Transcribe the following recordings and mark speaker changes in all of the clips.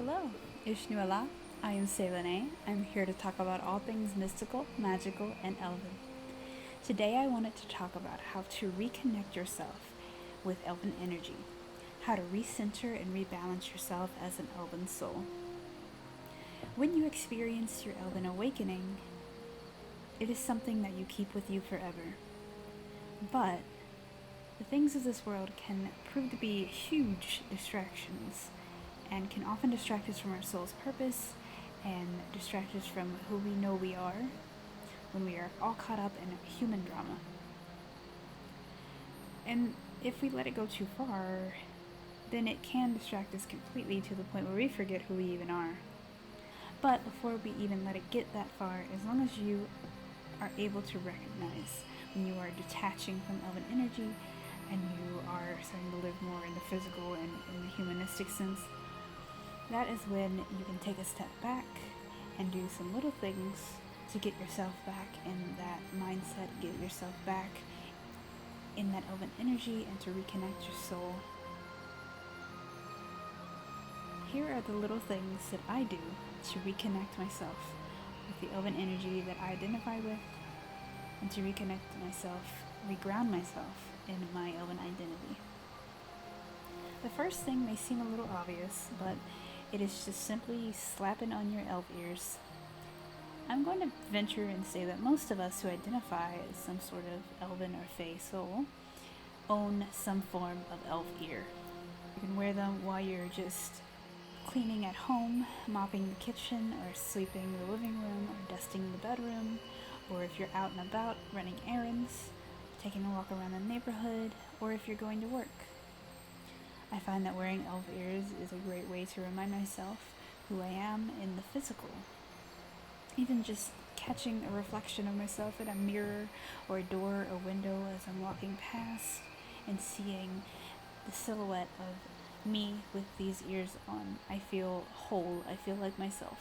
Speaker 1: Hello, Ishnu Alah. I am Selene. I'm here to talk about all things mystical, magical, and elven. Today I wanted to talk about how to reconnect yourself with elven energy, how to recenter and rebalance yourself as an elven soul. When you experience your elven awakening, it is something that you keep with you forever. But the things of this world can prove to be huge distractions and can often distract us from our soul's purpose and distract us from who we know we are when we are all caught up in human drama. And if we let it go too far, then it can distract us completely to the point where we forget who we even are. But before we even let it get that far, as long as you are able to recognize when you are detaching from elven energy and you are starting to live more in the physical and in the humanistic sense, that is when you can take a step back and do some little things to get yourself back in that mindset, get yourself back in that elven energy, and to reconnect your soul. Here are the little things that I do to reconnect myself with the elven energy that I identify with, and to reconnect myself, reground myself in my elven identity. The first thing may seem a little obvious, but it is just simply slapping on your elf ears. I'm going to venture and say that most of us who identify as some sort of elven or fey soul own some form of elf ear. You can wear them while you're just cleaning at home, mopping the kitchen, or sweeping the living room, or dusting the bedroom, or if you're out and about running errands, taking a walk around the neighborhood, or if you're going to work. I find that wearing elf ears is a great way to remind myself who I am in the physical. Even just catching a reflection of myself in a mirror or a door or window as I'm walking past and seeing the silhouette of me with these ears on, I feel whole. I feel like myself.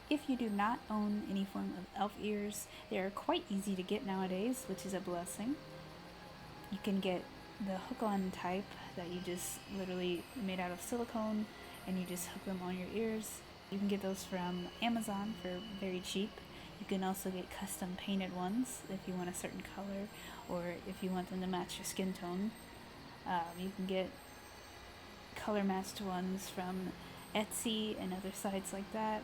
Speaker 1: If you do not own any form of elf ears, they are quite easy to get nowadays, which is a blessing. You can get the hook-on type that you just literally made out of silicone and you just hook them on your ears. You can get those from Amazon for very cheap. You can also get custom painted ones if you want a certain color or if you want them to match your skin tone. You can get color matched ones from Etsy and other sites like that.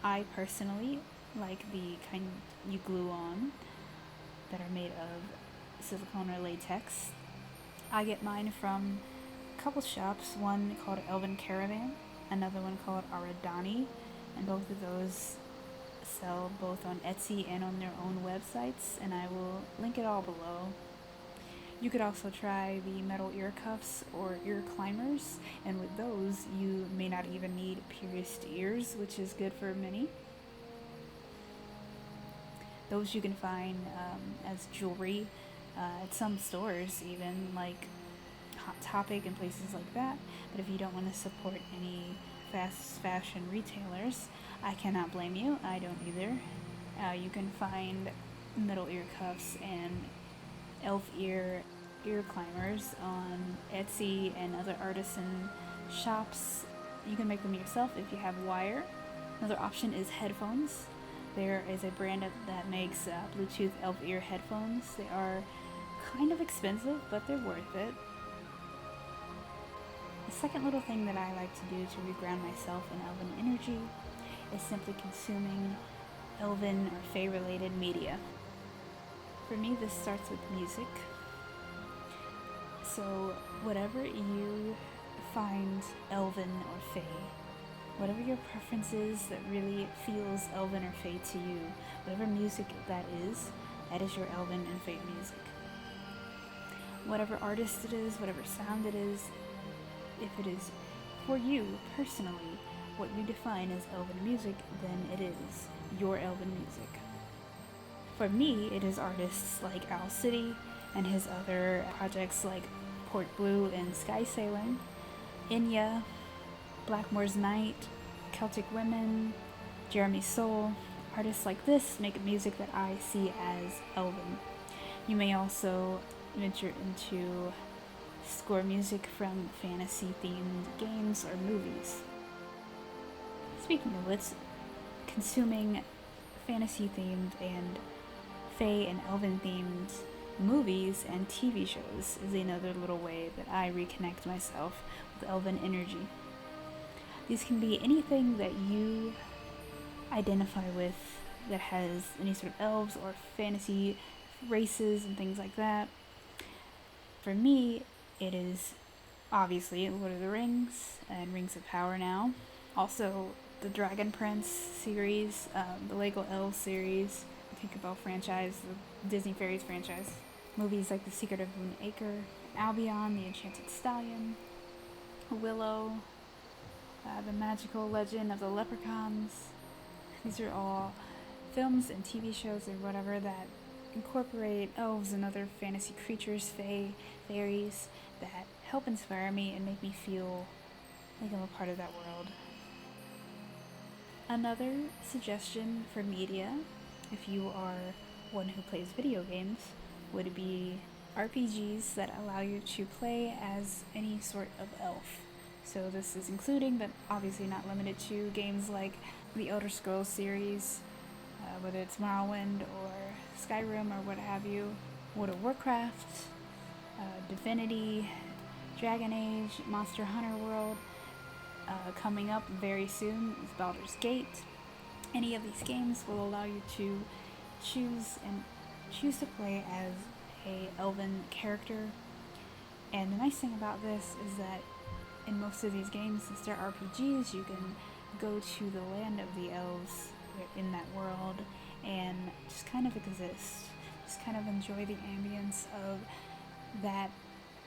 Speaker 1: I personally like the kind you glue on that are made of silicone or latex. I get mine from a couple shops, one called Elven Caravan, another one called Aradani, and both of those sell both on Etsy and on their own websites, and I will link it all below. You could also try the metal ear cuffs or ear climbers, and with those you may not even need pierced ears, which is good for many. Those you can find as jewelry at some stores, even like Hot Topic and places like that. But if you don't want to support any fast fashion retailers, I cannot blame you. I don't either. You can find metal ear cuffs and elf ear climbers on Etsy and other artisan shops. You can make them yourself if you have wire. Another option is headphones. There is a brand that makes Bluetooth elf ear headphones. They are kind of expensive, but they're worth it. The second little thing that I like to do to reground myself in elven energy is simply consuming elven or fey-related media. For me, this starts with music. So whatever you find elven or fey, whatever your preference is that really feels elven or fey to you, whatever music that is your elven and fey music. Whatever artist it is, whatever sound it is, if it is for you personally what you define as elven music, then it is your elven music. For me, it is artists like Owl City and his other projects like Port Blue and Sky Sailing, Inya, Blackmore's Night, Celtic Women, Jeremy Soul. Artists like this make music that I see as elven. You may also venture into score music from fantasy-themed games or movies. Speaking of which, consuming fantasy-themed and fae and elven-themed movies and TV shows is another little way that I reconnect myself with elven energy. These can be anything that you identify with that has any sort of elves or fantasy races and things like that. For me, it is obviously Lord of the Rings and Rings of Power now. Also, the Dragon Prince series, the Lego Elves series, the Tinkerbell franchise, the Disney Fairies franchise. Movies like The Secret of Moon Acre, Albion, The Enchanted Stallion, Willow, The Magical Legend of the Leprechauns. These are all films and TV shows or whatever that incorporate elves and other fantasy creatures, fae, fairies, that help inspire me and make me feel like I'm a part of that world. Another suggestion for media, if you are one who plays video games, would be RPGs that allow you to play as any sort of elf. So this is including, but obviously not limited to, games like the Elder Scrolls series, whether it's Morrowind or Skyrim or what have you, World of Warcraft, Divinity, Dragon Age, Monster Hunter World. Coming up very soon is Baldur's Gate. Any of these games will allow you to choose to play as a elven character. And the nice thing about this is that in most of these games, since they're RPGs, you can go to the land of the elves in that world and just kind of exist. Just kind of enjoy the ambience of that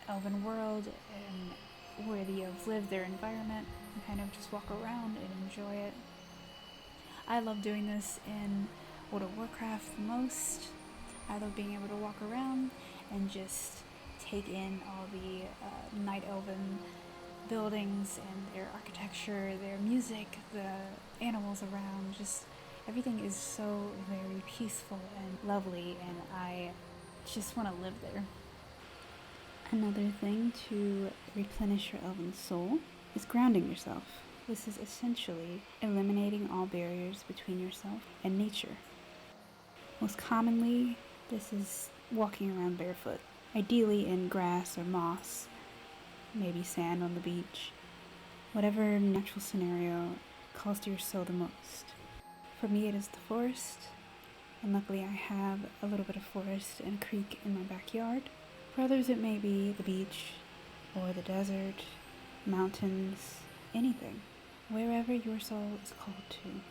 Speaker 1: elven world and where the elves live, their environment, and kind of just walk around and enjoy it. I love doing this in World of Warcraft the most. I love being able to walk around and just take in all the night elven buildings and their architecture, their music, the animals around. Just everything is so very peaceful and lovely, and I just want to live there. Another thing to replenish your elven soul is grounding yourself. This is essentially eliminating all barriers between yourself and nature. Most commonly, this is walking around barefoot, ideally in grass or moss, maybe sand on the beach, whatever natural scenario calls to your soul the most. For me, it is the forest, and luckily I have a little bit of forest and a creek in my backyard. For others, it may be the beach or the desert, mountains, anything, wherever your soul is called to.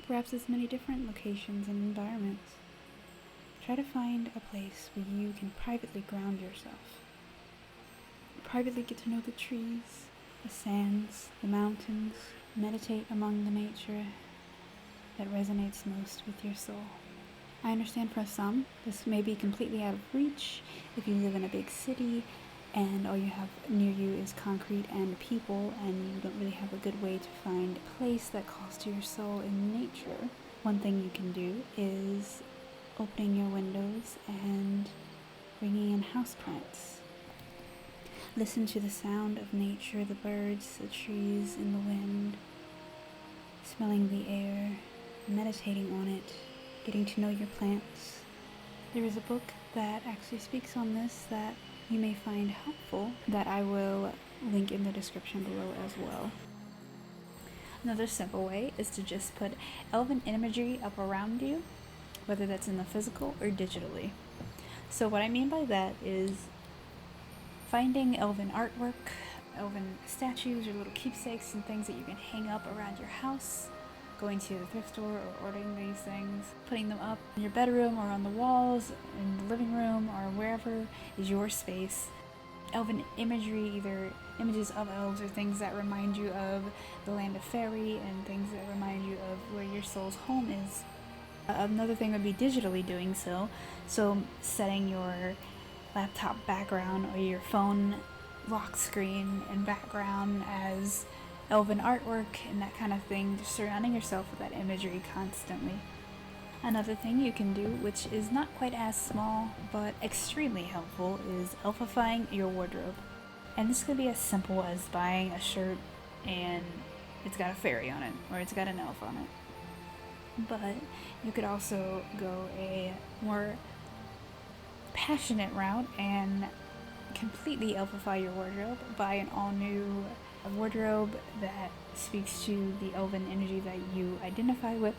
Speaker 1: Perhaps it's many different locations and environments. Try to find a place where you can privately ground yourself. Privately get to know the trees, the sands, the mountains. Meditate among the nature that resonates most with your soul. I understand for some, this may be completely out of reach if you live in a big city and all you have near you is concrete and people, and you don't really have a good way to find a place that calls to your soul in nature. One thing you can do is opening your windows and bringing in houseplants. Listen to the sound of nature, the birds, the trees, and the wind, smelling the air, meditating on it, getting to know your plants. There is a book that actually speaks on this that you may find helpful that I will link in the description below as well. Another simple way is to just put elven imagery up around you, whether that's in the physical or digitally. So what I mean by that is finding elven artwork, elven statues or little keepsakes and things that you can hang up around your house, going to the thrift store or ordering these things, putting them up in your bedroom or on the walls, in the living room or wherever is your space. Elven imagery, either images of elves or things that remind you of the land of fairy and things that remind you of where your soul's home is. Another thing would be digitally doing so. So setting your laptop background or your phone lock screen and background as elven artwork and that kind of thing, just surrounding yourself with that imagery constantly. Another thing you can do, which is not quite as small but extremely helpful, is elf-ifying your wardrobe. And this could be as simple as buying a shirt and it's got a fairy on it, or it's got an elf on it. But you could also go a more passionate route and completely elfify your wardrobe. Buy an all new wardrobe that speaks to the elven energy that you identify with.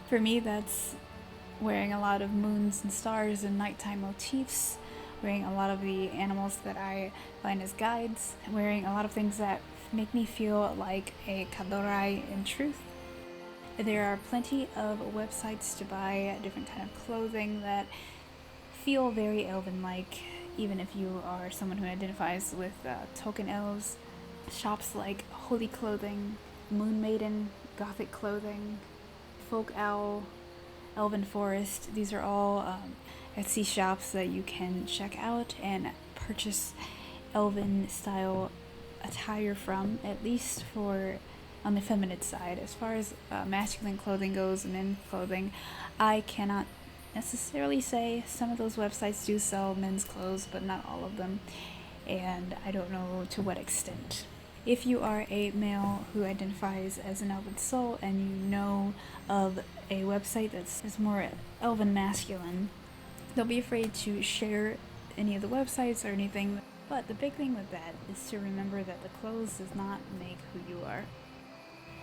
Speaker 1: For me, that's wearing a lot of moons and stars and nighttime motifs, wearing a lot of the animals that I find as guides, wearing a lot of things that make me feel like a kadorai in truth. There are plenty of websites to buy different kind of clothing that feel very elven-like, even if you are someone who identifies with token elves. Shops like Holy Clothing, Moon Maiden, Gothic Clothing, Folk Owl, Elven Forest, these are all Etsy shops that you can check out and purchase elven style attire from, at least for on the feminine side. As far as masculine clothing goes, men's clothing, I cannot necessarily say. Some of those websites do sell men's clothes, but not all of them, and I don't know to what extent. If you are a male who identifies as an Elven Soul and you know of a website that's more elven masculine, don't be afraid to share any of the websites or anything. But the big thing with that is to remember that the clothes does not make who you are.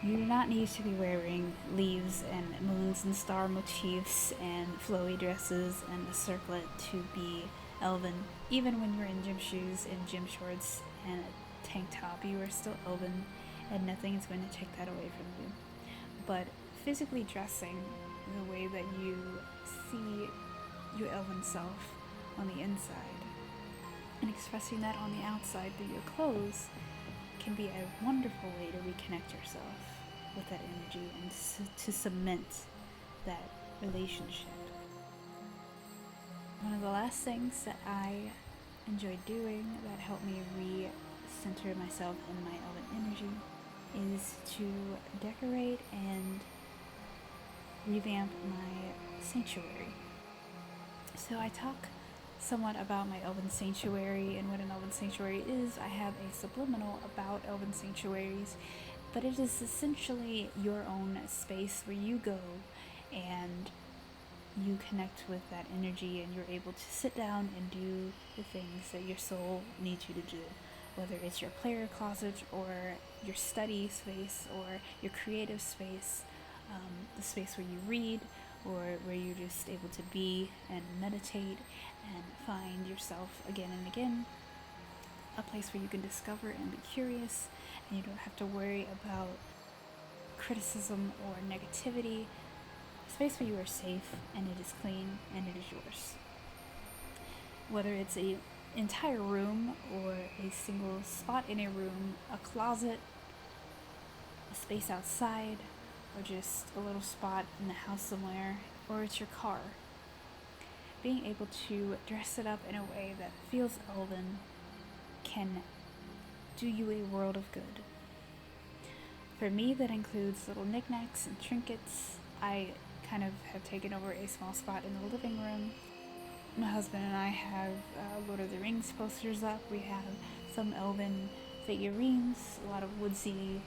Speaker 1: You do not need to be wearing leaves and moons and star motifs and flowy dresses and a circlet to be elven. Even when you're in gym shoes and gym shorts and a tank top, you are still elven, and nothing is going to take that away from you. But physically dressing the way that you see your elven self on the inside and expressing that on the outside through your clothes can be a wonderful way to reconnect yourself with that energy and to cement that relationship. One of the last things that I enjoy doing that helped me re-center myself in my elven energy is to decorate and revamp my sanctuary. So I talk somewhat about my elven sanctuary and what an elven sanctuary is. I have a subliminal about elven sanctuaries, but it is essentially your own space where you go and you connect with that energy, and you're able to sit down and do the things that your soul needs you to do, whether it's your prayer closet or your study space or your creative space, the space where you read, or where you're just able to be and meditate and find yourself again and again. A place where you can discover and be curious, and you don't have to worry about criticism or negativity. A space where you are safe and it is clean and it is yours. Whether it's an entire room or a single spot in a room, a closet, a space outside, or just a little spot in the house somewhere, or it's your car. Being able to dress it up in a way that feels elven can do you a world of good. For me, that includes little knickknacks and trinkets. I kind of have taken over a small spot in the living room. My husband and I have Lord of the Rings posters up. We have some elven figurines, a lot of woodsy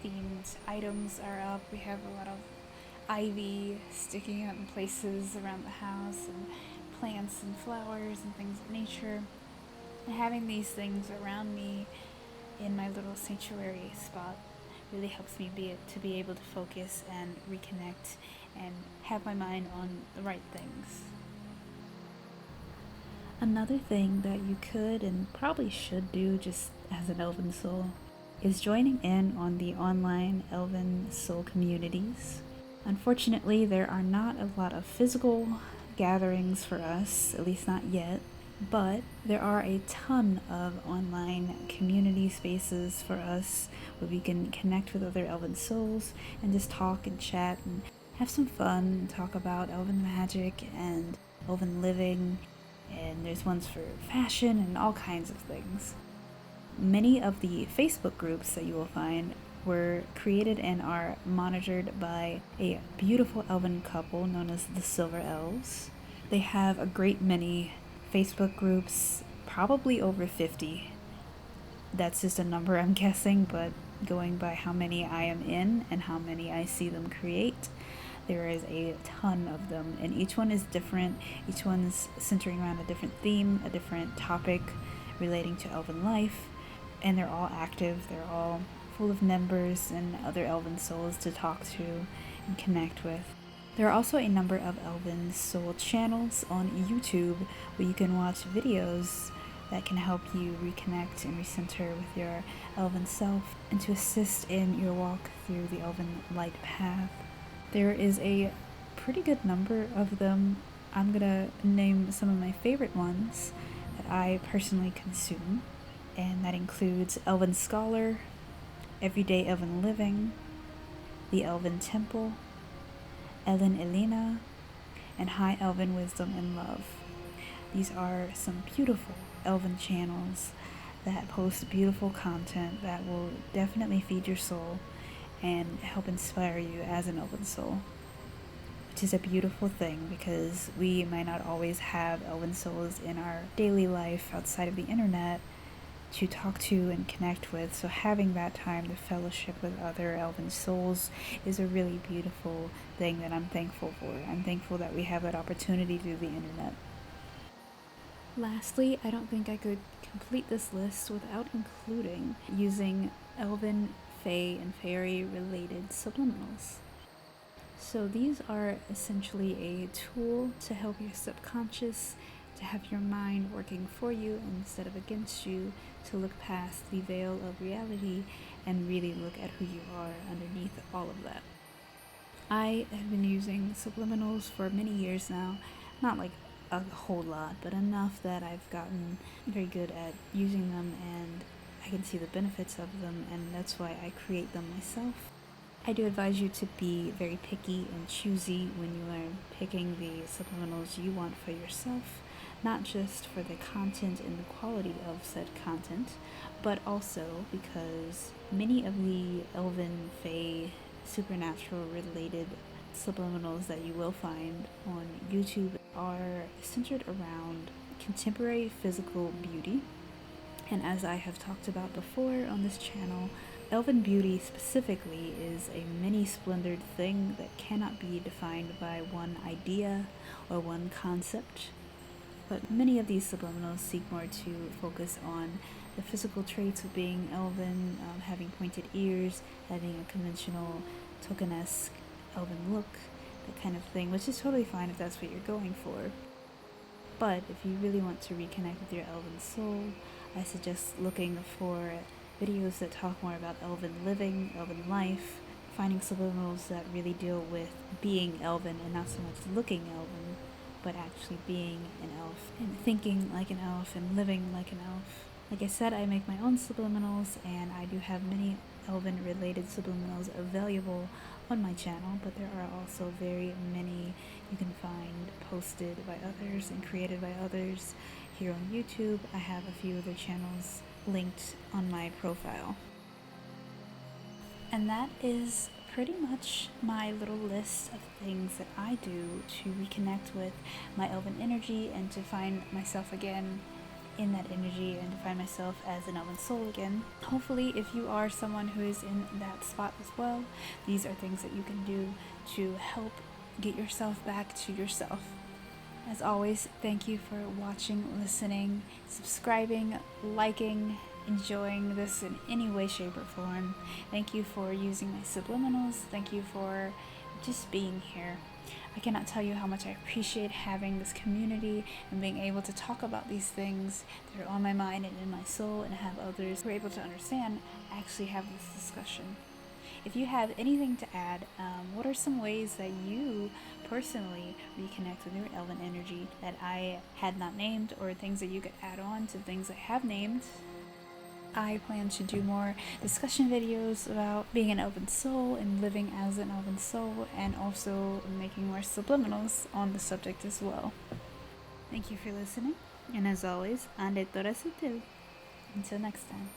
Speaker 1: themed items are up. We have a lot of ivy sticking out in places around the house, and plants and flowers and things of nature. And having these things around me in my little sanctuary spot really helps me to be able to focus and reconnect and have my mind on the right things. Another thing that you could and probably should do just as an Elven Soul is joining in on the online Elven Soul communities. Unfortunately, there are not a lot of physical gatherings for us, at least not yet, but there are a ton of online community spaces for us where we can connect with other Elven Souls and just talk and chat and have some fun and talk about Elven magic and Elven living, and there's ones for fashion and all kinds of things. Many of the Facebook groups that you will find were created and are monitored by a beautiful elven couple known as the Silver Elves. They have a great many Facebook groups, probably over 50. that's just a number I'm guessing, but going by how many I am in and how many I see them create, there is a ton of them, and each one is different. Each one's centering around a different theme, a different topic relating to elven life, and they're all active. They're all full of members and other elven souls to talk to and connect with. There are also a number of Elven Soul channels on YouTube where you can watch videos that can help you reconnect and recenter with your Elven self and to assist in your walk through the Elven light path. There is a pretty good number of them. I'm gonna name some of my favorite ones that I personally consume, and that includes Elven Scholar, Everyday Elven Living, the Elven Temple, Ellen Elena, and High Elven Wisdom and Love. These are some beautiful Elven channels that post beautiful content that will definitely feed your soul and help inspire you as an Elven soul, which is a beautiful thing because we might not always have Elven souls in our daily life outside of the internet to talk to and connect with. So having that time to fellowship with other Elven souls is a really beautiful thing that I'm thankful for. I'm thankful that we have that opportunity through the internet. Lastly, I don't think I could complete this list without including using Elven, Fae, and Fairy-related subliminals. So these are essentially a tool to help your subconscious, to have your mind working for you instead of against you, to look past the veil of reality and really look at who you are underneath all of that. I have been using subliminals for many years now, not like a whole lot, but enough that I've gotten very good at using them and I can see the benefits of them, and that's why I create them myself. I do advise you to be very picky and choosy when you are picking the subliminals you want for yourself, not just for the content and the quality of said content, but also because many of the Elven, Fae, supernatural related subliminals that you will find on YouTube are centered around contemporary physical beauty. And as I have talked about before on this channel, Elven beauty specifically is a many splendored thing that cannot be defined by one idea or one concept. But many of these subliminals seek more to focus on the physical traits of being Elven, having pointed ears, having a conventional tokenesque Elven look, that kind of thing, which is totally fine if that's what you're going for. But if you really want to reconnect with your Elven soul, I suggest looking for videos that talk more about Elven living, Elven life, finding subliminals that really deal with being Elven and not so much looking Elven, but actually being an elf and thinking like an elf and living like an elf. Like I said, I make my own subliminals, and I do have many Elven-related subliminals available on my channel, but there are also very many you can find posted by others and created by others here on YouTube. I have a few other channels linked on my profile. And that is pretty much my little list of things that I do to reconnect with my Elven energy and to find myself again in that energy and to find myself as an Elven soul again. Hopefully, if you are someone who is in that spot as well, these are things that you can do to help get yourself back to yourself. As always, thank you for watching, listening, subscribing, liking, enjoying this in any way, shape, or form. Thank you for using my subliminals. Thank you for just being here. I cannot tell you how much I appreciate having this community and being able to talk about these things that are on my mind and in my soul, and have others who are able to understand actually have this discussion. If you have anything to add, what are some ways that you personally reconnect with your Elven energy that I had not named, or things that you could add on to things I have named? I plan to do more discussion videos about being an Elven soul and living as an Elven soul, and also making more subliminals on the subject as well. Thank you for listening, and as always, ande torasu. Until next time.